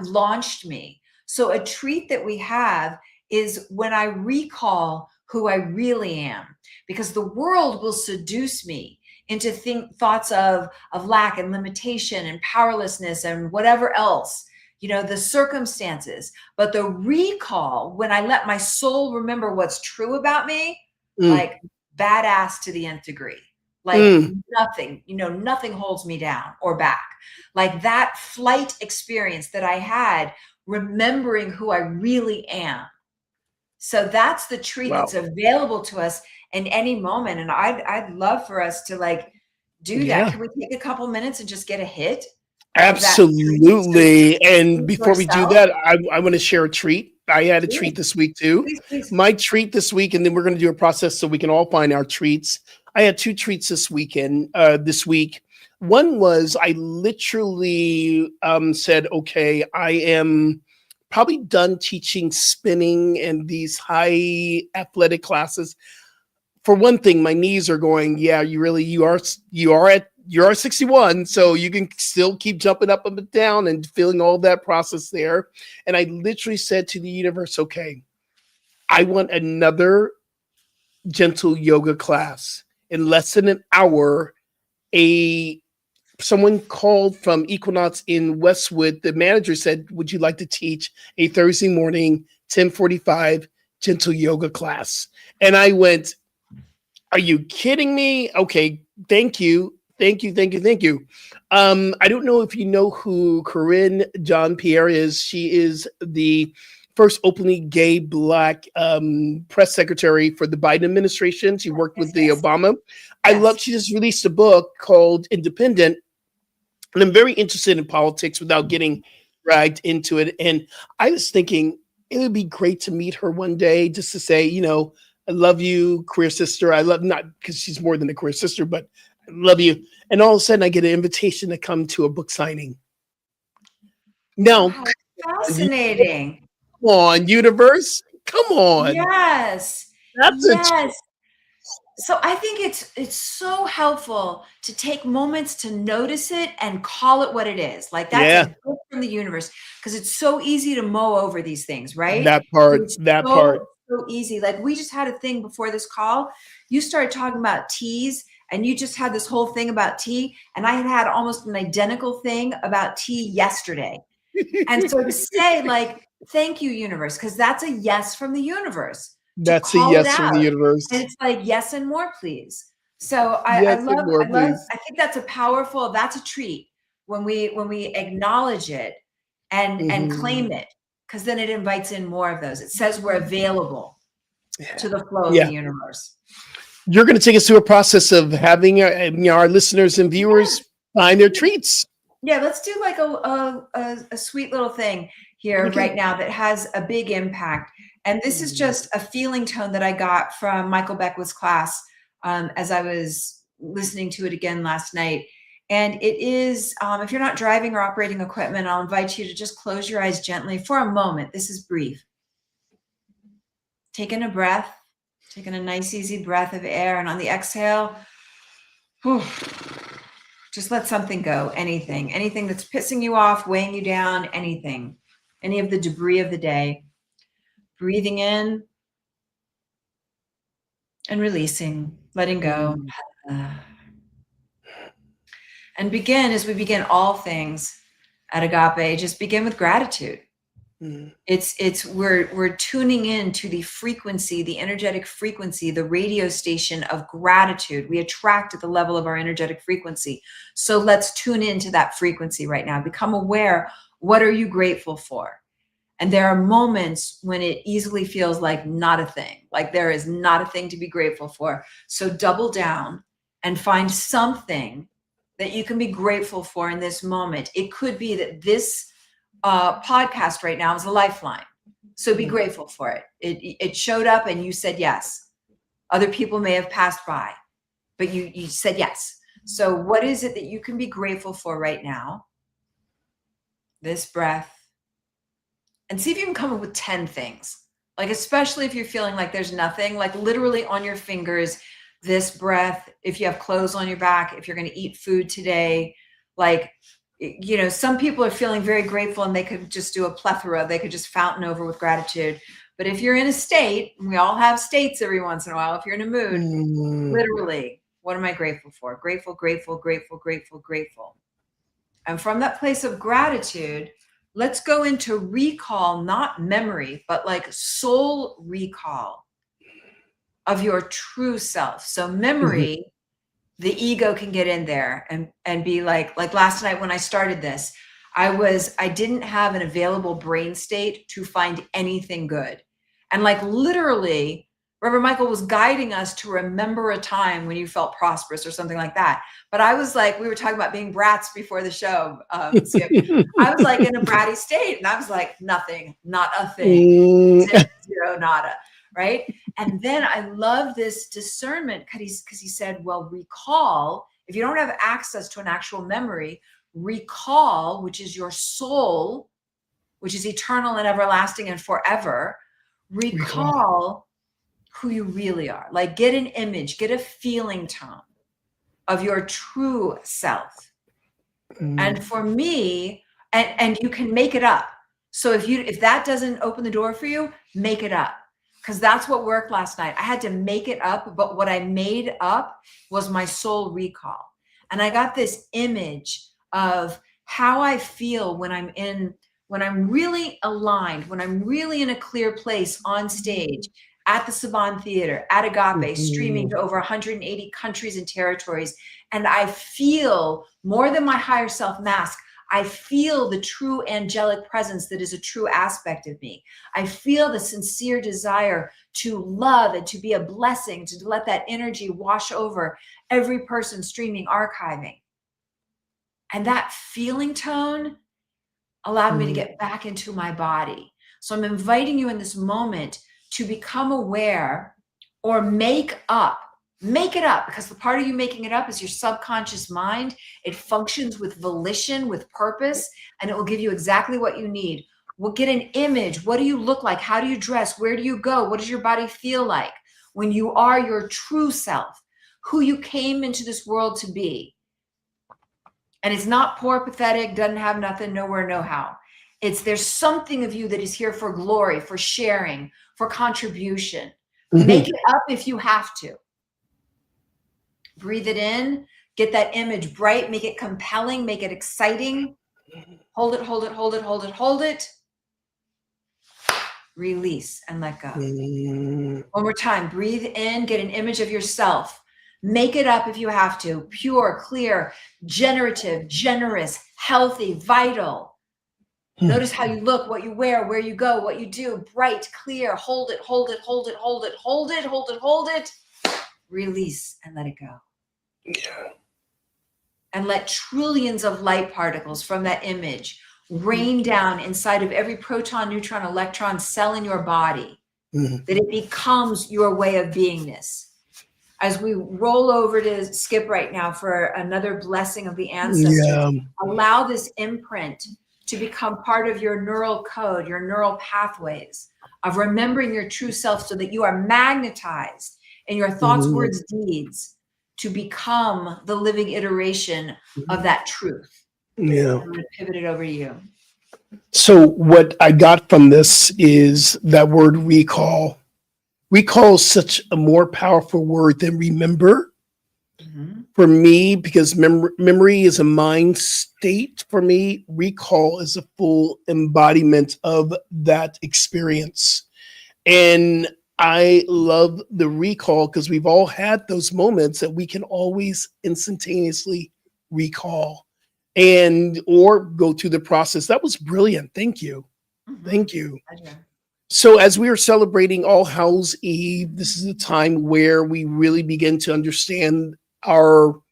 launched me. So a treat that we have is when I recall who I really am, because the world will seduce me into thoughts of lack and limitation and powerlessness and whatever else, the circumstances, but the recall, when I let my soul remember what's true about me, like badass to the nth degree, like nothing, nothing holds me down or back. Like that flight experience that I had, remembering who I really am. So that's the treat that's available to us in any moment. And I'd love for us to like do that. Can we take a couple minutes and just get a hit?
Absolutely. And before we do that, I want to share a treat. I had a treat this week too.
Please.
My treat this week, and then we're going to do a process so we can all find our treats. I had 2 treats this week. One was I literally said, okay, I am probably done teaching spinning and these high athletic classes. For one thing, my knees are going, yeah, you are 61, so you can still keep jumping up and down and feeling all that process there. And I literally said to the universe, okay, I want another gentle yoga class. In less than an hour, someone called from Equinox in Westwood. The manager said, would you like to teach a Thursday morning, 10:45 gentle yoga class? And I went, are you kidding me? Okay, thank you. I don't know if you know who Corinne Jean-Pierre is. She is the first openly gay Black press secretary for the Biden administration. She worked with the Obama. She just released a book called Independent. And I'm very interested in politics without getting dragged into it. And I was thinking it would be great to meet her one day just to say, I love you, queer sister. I love, not because she's more than a queer sister, but I love you. And all of a sudden I get an invitation to come to a book signing. Now,
fascinating.
Come on, universe. Come on.
Yes.
That's
So I think it's so helpful to take moments to notice it and call it what it is. Like that's a gift from the universe, because it's so easy to mow over these things, right?
That part.
So easy. Like we just had a thing before this call. You started talking about teas, and you just had this whole thing about tea, and I had almost an identical thing about tea yesterday. And so to say, like, thank you, universe, because that's a yes from the universe.
That's a yes from the universe.
And it's like, yes and more, please. So I love, I think that's a treat when we acknowledge it and claim it, because then it invites in more of those. It says we're available to the flow of the universe.
You're going to take us through a process of having our listeners and viewers find their treats.
Yeah, let's do like a sweet little thing here right now that has a big impact. And this is just a feeling tone that I got from Michael Beckwith's class as I was listening to it again last night. And it is, if you're not driving or operating equipment, I'll invite you to just close your eyes gently for a moment. This is brief. Taking a breath, taking a nice, easy breath of air. And on the exhale, just let something go, anything that's pissing you off, weighing you down, anything, any of the debris of the day. Breathing in and releasing, letting go. And begin, as we begin all things at Agape, just begin with gratitude. We're tuning in to the frequency, the energetic frequency, the radio station of gratitude. We attract at the level of our energetic frequency. So let's tune into that frequency right now. Become aware. What are you grateful for? And there are moments when it easily feels like not a thing, like there is not a thing to be grateful for. So double down and find something that you can be grateful for in this moment. It could be that this podcast right now is a lifeline. So be grateful for it. It showed up and you said yes. Other people may have passed by, but you said yes. So what is it that you can be grateful for right now? This breath. And see if you can come up with 10 things. Like, especially if you're feeling like there's nothing, like literally on your fingers, this breath, if you have clothes on your back, if you're going to eat food today, like, some people are feeling very grateful and they could just do a plethora. They could just fountain over with gratitude. But if you're in a state, and we all have states every once in a while, if you're in a mood, literally, what am I grateful for? Grateful, grateful, grateful, grateful, grateful. And from that place of gratitude, let's go into recall, not memory, but like soul recall of your true self. So memory, the ego can get in there and be like last night when I started this, I didn't have an available brain state to find anything good. And like literally, Reverend Michael was guiding us to remember a time when you felt prosperous or something like that. But I was like, we were talking about being brats before the show, Skip. I was like in a bratty state and I was like, nothing, not a thing, zero, nada, right? And then I love this discernment because he said, well, recall, if you don't have access to an actual memory, recall, which is your soul, which is eternal and everlasting and forever, recall who you really are. Like get an image, get a feeling tone of your true self. And for me, and you can make it up. So if that doesn't open the door for you, make it up. Because that's what worked last night. I had to make it up, but what I made up was my soul recall. And I got this image of how I feel when I'm really aligned, when I'm really in a clear place on stage, at the Saban Theater, at Agape, streaming to over 180 countries and territories. And I feel more than my higher self mask. I feel the true angelic presence that is a true aspect of me. I feel the sincere desire to love and to be a blessing, to let that energy wash over every person streaming, archiving. And that feeling tone allowed me to get back into my body. So I'm inviting you in this moment to become aware or make it up, because the part of you making it up is your subconscious mind. It functions with volition, with purpose, and it will give you exactly what you need. We'll get an image. What do you look like? How do you dress? Where do you go? What does your body feel like when you are your true self, who you came into this world to be? And it's not poor, pathetic, doesn't have nothing, nowhere, no how. There's something of you that is here for glory, for sharing, for contribution. Make it up if you have to. Breathe it in, get that image bright, make it compelling, make it exciting. Hold it, hold it, hold it, hold it, hold it. Release and let go. One more time, breathe in, get an image of yourself. Make it up if you have to. Pure, clear, generative, generous, healthy, vital. Notice how you look, what you wear, where you go, what you do. Bright, clear, hold it, hold it, hold it, hold it, hold it, hold it, hold it. Release and let it go.
Yeah.
And let trillions of light particles from that image rain down inside of every proton, neutron, electron cell in your body, that it becomes your way of beingness. As we roll over to Skip right now for another blessing of the ancestors, allow this imprint to become part of your neural code, your neural pathways of remembering your true self so that you are magnetized in your thoughts, words, deeds to become the living iteration of that truth.
Yeah.
I'm going to pivot it over to you.
So what I got from this is that word recall. Recall is such a more powerful word than remember. For me, because memory is a mind state for me, recall is a full embodiment of that experience. And I love the recall because we've all had those moments that we can always instantaneously recall and or go through the process. That was brilliant. Thank you. Thank you.
Pleasure.
So as we are celebrating All Hallows Eve, this is a time where we really begin to understand our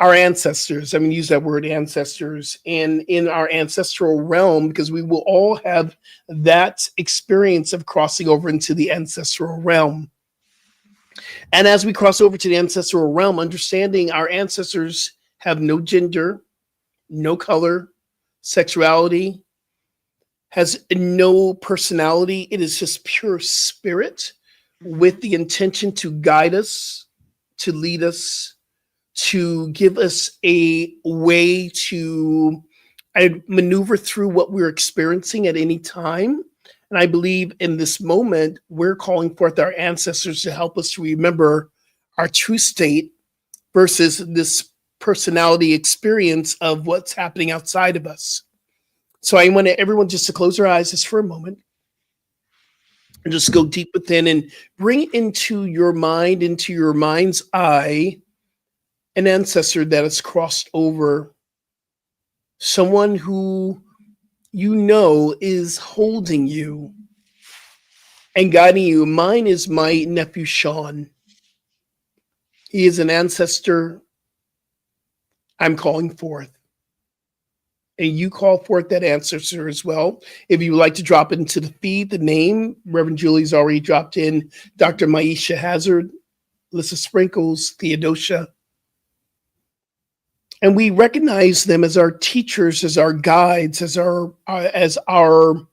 ancestors. I'm going to use that word ancestors, and in our ancestral realm, because we will all have that experience of crossing over into the ancestral realm. And as we cross over to the ancestral realm, understanding our ancestors have no gender, no color, sexuality, has no personality. It is just pure spirit with the intention to guide us, to lead us, to give us a way to maneuver through what we're experiencing at any time. And I believe in this moment, we're calling forth our ancestors to help us to remember our true state versus this personality experience of what's happening outside of us. So I want everyone just to close their eyes just for a moment and just go deep within and bring into your mind, into your mind's eye, an ancestor that has crossed over, someone who you know is holding you and guiding you. Mine is my nephew, Sean. He is an ancestor I'm calling forth. And you call forth that ancestor as well. If you would like to drop it into the feed, the name, Reverend Julie's already dropped in Dr. Maisha Hazard, Alyssa Sprinkles, Theodosia. And we recognize them as our teachers, as our guides, as our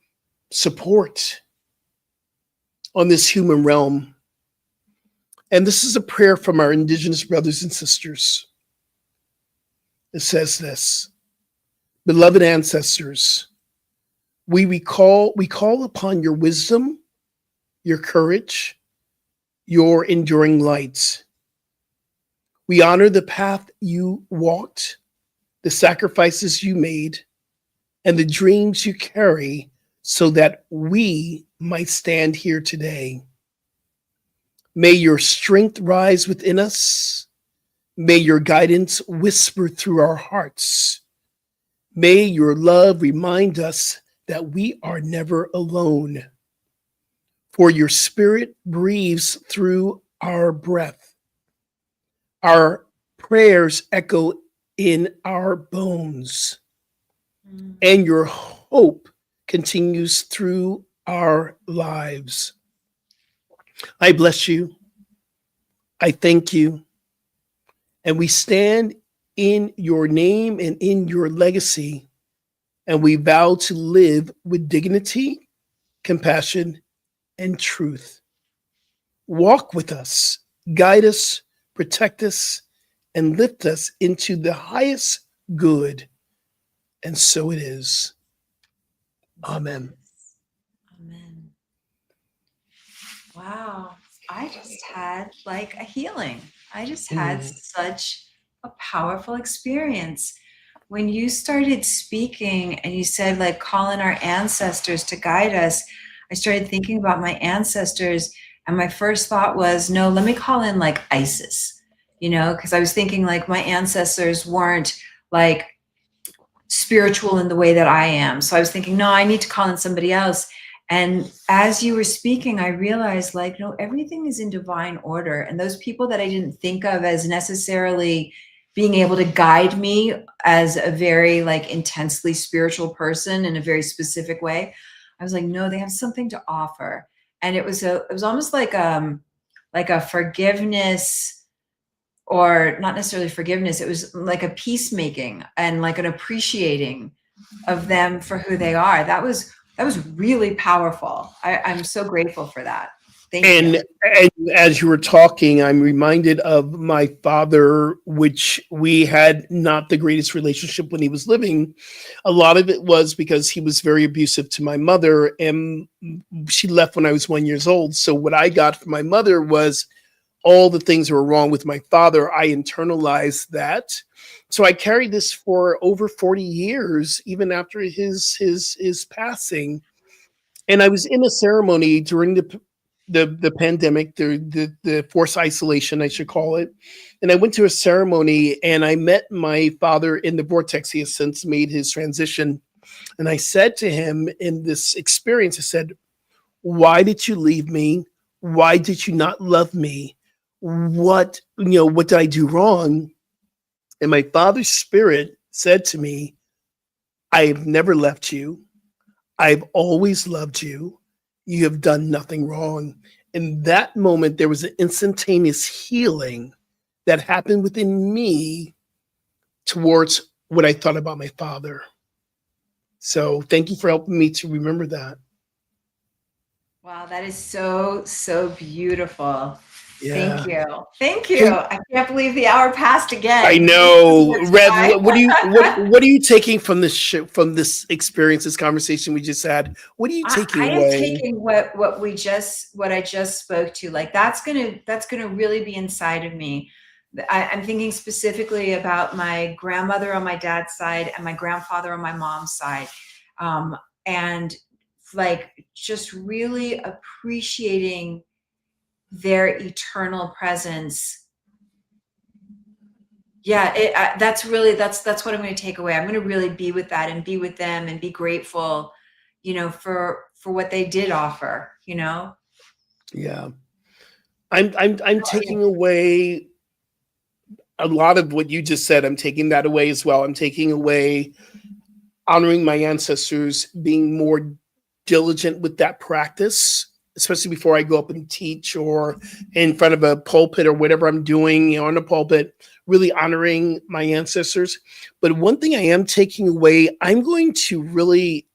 support on this human realm. And this is a prayer from our Indigenous brothers and sisters. It says this: beloved ancestors, we call upon your wisdom, your courage, your enduring light. We honor the path you walked, the sacrifices you made, and the dreams you carry so that we might stand here today. May your strength rise within us. May your guidance whisper through our hearts. May your love remind us that we are never alone. For your spirit breathes through our breath. Our prayers echo in our bones. And your hope continues through our lives. I bless you. I thank you. And we stand in your name and in your legacy. And we vow to live with dignity, compassion, and truth. Walk with us, guide us, protect us, and lift us into the highest good. And so it is. Amen.
Amen. Wow. I just had like a healing. I just had such a powerful experience. When you started speaking and you said like calling our ancestors to guide us, I started thinking about my ancestors, and my first thought was, no, let me call in like Isis, because I was thinking like my ancestors weren't like spiritual in the way that I am. So I was thinking, no, I need to call in somebody else. And as you were speaking, I realized like, no, everything is in divine order. And those people that I didn't think of as necessarily being able to guide me as a very like intensely spiritual person in a very specific way, I was like, no, they have something to offer. And it was almost like a forgiveness, or not necessarily forgiveness. It was like a peacemaking and like an appreciating of them for who they are. That was really powerful. I'm so grateful for that. Thank you.
And as you were talking, I'm reminded of my father, which we had not the greatest relationship when he was living. A lot of it was because he was very abusive to my mother, and she left when I was 1 year old. So what I got from my mother was all the things that were wrong with my father. I internalized that. So I carried this for over 40 years, even after his passing. And I was in a ceremony during the pandemic, the forced isolation, I should call it. And I went to a ceremony and I met my father in the vortex. He has since made his transition. And I said to him in this experience, I said, why did you leave me? Why did you not love me? What did I do wrong? And my father's spirit said to me, I've never left you. I've always loved you. You have done nothing wrong. In that moment, there was an instantaneous healing that happened within me towards what I thought about my father. So thank you for helping me to remember that.
Wow, that is so, so beautiful.
Yeah.
Thank you. I can't believe the hour passed again.
I know. Rev, what are you taking from this experience, this conversation we just had? What are you taking away?
I am taking what I just spoke to. Like that's gonna really be inside of me. I'm thinking specifically about my grandmother on my dad's side and my grandfather on my mom's side. and like just really appreciating their eternal presence. Yeah, that's what I'm going to take away. I'm going to really be with that and be with them and be grateful, for what they did offer,
Yeah. I'm taking away a lot of what you just said. I'm taking that away as well. I'm taking away honoring my ancestors, being more diligent with that practice, especially before I go up and teach or in front of a pulpit or whatever I'm doing, on a pulpit, really honoring my ancestors. But one thing I am taking away, I'm going to really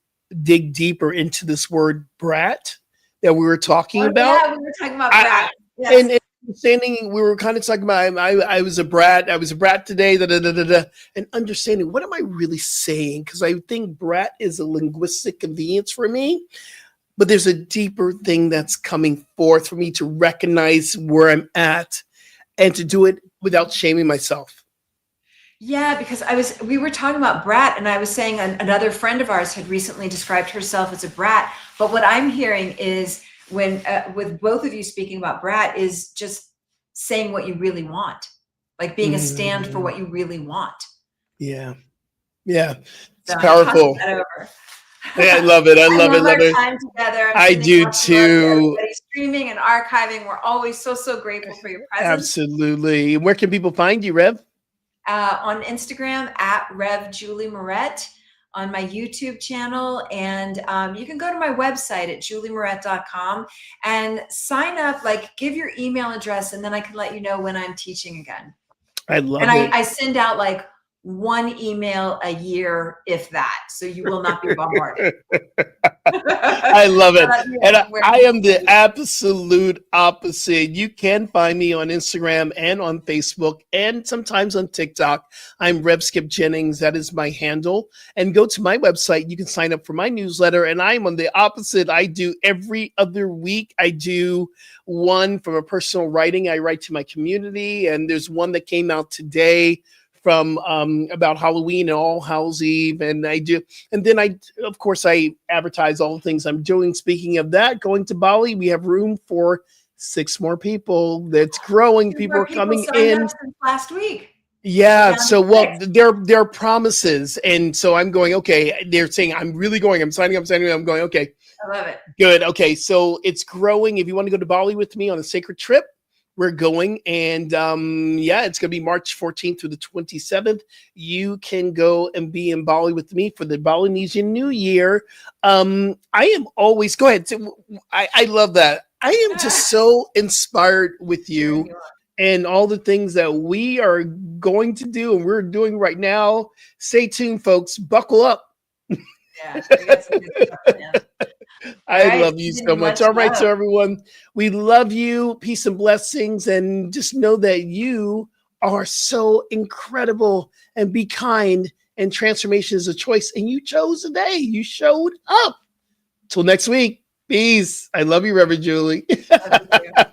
dig deeper into this word brat that we were talking about.
Yeah, we were talking about brat. Yes.
And understanding, we were kind of talking about, I was a brat. I was a brat today, and understanding what am I really saying? Because I think brat is a linguistic convenience for me, but there's a deeper thing that's coming forth for me to recognize where I'm at and to do it without shaming myself.
Yeah, because we were talking about brat, and I was saying another friend of ours had recently described herself as a brat. But what I'm hearing is when with both of you speaking about brat is just saying what you really want, like being a stand for what you really want.
Yeah. It's
So
powerful.
I'm over.
Yeah, I love it. I love it.
Time together.
I do too.
Everybody's streaming and archiving. We're always so grateful for your presence.
Absolutely. Where can people find you, Rev?
On Instagram at Rev.Julie and Rev, on my YouTube channel, and you can go to my website at juliemoret.com and sign up, give your email address, and then I can let you know when I'm teaching again.
I love it.
I send out one email a year, if that, so you will not be bombarded.
I love it. And I am the absolute opposite. You can find me on Instagram and on Facebook and sometimes on TikTok. I'm Rev Skip Jennings. That is my handle. And go to my website. You can sign up for my newsletter. And I'm on the opposite. I do every other week. I do one from a personal writing. I write to my community. And there's one that came out today from about Halloween and All Hallows Eve, and then I advertise all the things I'm doing. Speaking of that, going to Bali, we have room for 6 more people. That's growing. People are coming in.
Since last week.
Yeah. So they're promises, and so I'm going. Okay, they're saying I'm really going. I'm signing up. I'm going. Okay.
I love it.
Good. Okay, so it's growing. If you want to go to Bali with me on a sacred trip, we're going, and it's going to be March 14th through the 27th. You can go and be in Bali with me for the Balinese New Year. I am always, go ahead. I love that. I am just so inspired with you and all the things that we are going to do and we're doing right now. Stay tuned, folks. Buckle up.
Yeah, we got some good stuff, man.
I love you so much. All right, so everyone, we love you. Peace and blessings. And just know that you are so incredible, and be kind, and transformation is a choice. And you chose today. You showed up. Till next week. Peace. I love you, Rev.Julie.
Love you.